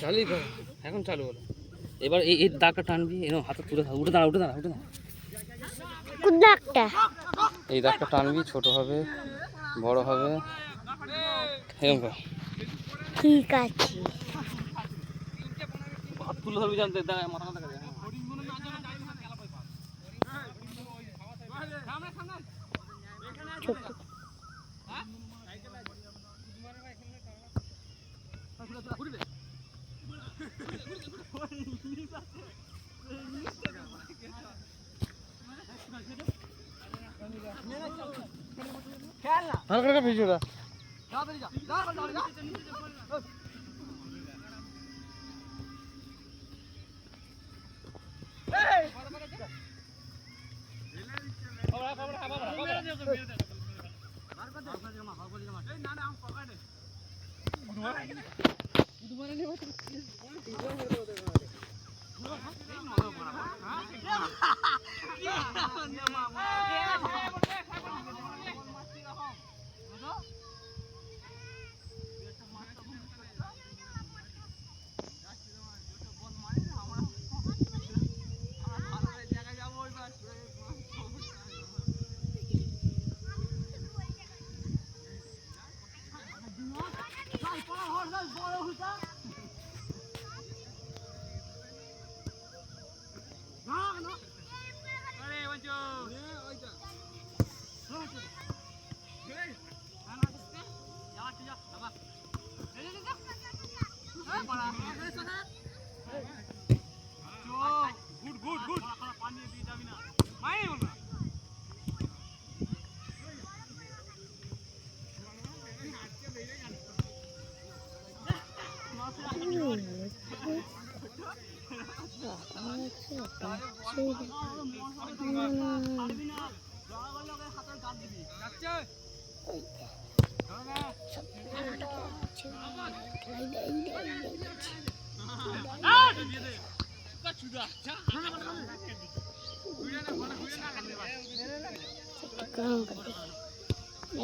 চালু এখন চালু হলো। এবার এই দাগটা টানবি, এরকম হাতে তুলে উঠে দাঁড়া উঠে দাঁড়া উঠে দাঁড়া। এই দাগটা টানবি, ছোট হবে বড় হবে এরকম। ঠিক আছে, হাত তুলে ধরবি, জানতে মাথা মাথা করে হালকা ভিডিওটা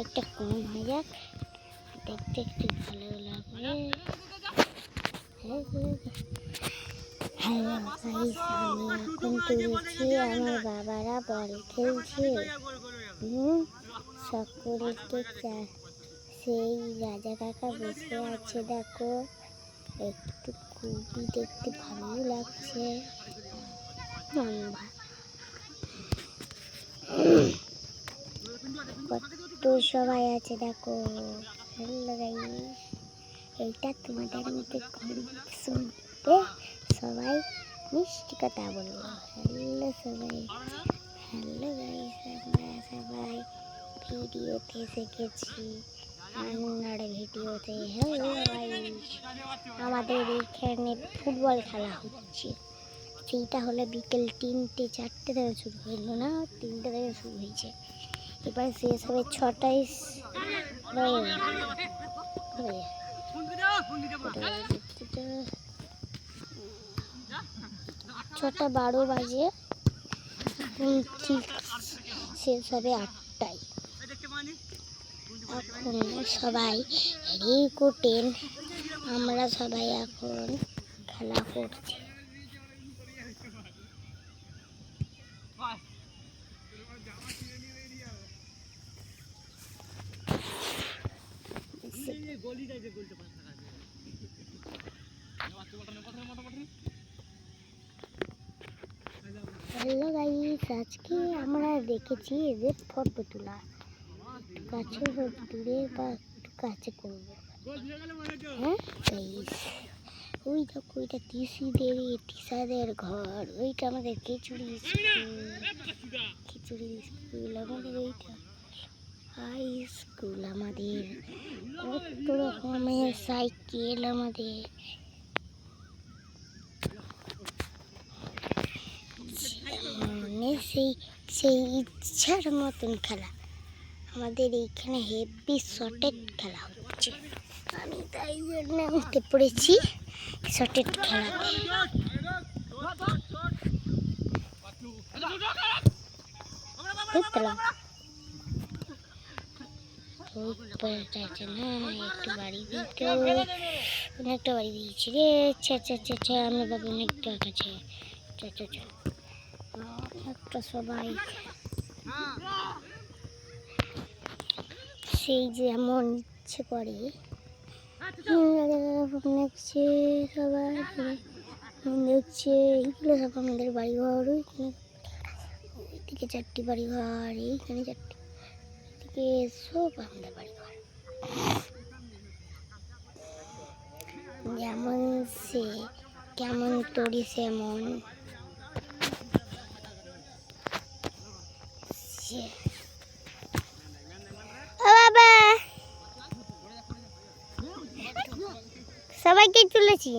একটা কম হয়ে যাক, দেখতে একটু ভালো লাগবে। হ্যালো গাইস, আমি এখন তুলেছি, আমার বাবারা বল খেলছে। সকলকে সেই রাজা কাকা বসে আছে, দেখো একটু খুবই দেখতে ভালো লাগছে। কত সবাই আছে দেখো। হ্যালো গাইস, এইটা তোমাদের মধ্যে শুনতে সবাই মিষ্টি কথা বলবো। হ্যালো সবাই, হ্যালো গাইস, আমরা সবাই ভিডিওতে এসে গেছি, রান্নার ভিডিওতে। হ্যালো গাইস, আমাদের এইখানে ফুটবল খেলা হচ্ছে, সেইটা হলে বিকেল 3টে 4টে থেকে শুরু হইল না, 3টে থেকে শুরু হয়েছে, এবার শেষ হবে 6টায়। 6:12 বাজে, ঠিক শেষ হবে 8টায়। এখন সবাই রেকর্ডেন, আমরা সবাই এখন খেলা করছি। হ্যালো গাইস, আজকে আমরা দেখেছি এদের ফটো তোলা, কাছে দূরে বা একটু কাছে করবো। হ্যাঁ গাইস, ওই দেখো, ওইটা টিচারদের ঘর, ওইটা আমাদের খিচুড়ি স্কুল, আমাদের ওইটা হাই স্কুল। আমাদের কত রকমের সাইকেল, আমাদের সেই ইচ্ছার মতন খেলা। আমাদের এইখানে হেভি শর্টেট খেলা হচ্ছে, আমি তাই জন্য উঠে পড়েছি শর্টেট খেলাতে। উপরে আছে না একটু বাড়ি দিতে অনেকটা বাড়ি দিয়েছি রে। আচ্ছা আচ্ছা আচ্ছা আচ্ছা আমার বাবা অনেকটা আছে। আচ্ছা আচ্ছা আচ্ছা অনেকটা সবাই সেই যেমন ইচ্ছে করে দেখছে সবাই দেখছে। এইগুলো সব আমাদের বাড়িঘর। ওইদিকে 4টি বাড়িঘর, এইখানে 4টি, এদিকে সব আমাদের বাড়িঘর। যেমন সে কেমন তরি সেমন ও বাবা সবাইকে তুলেছি।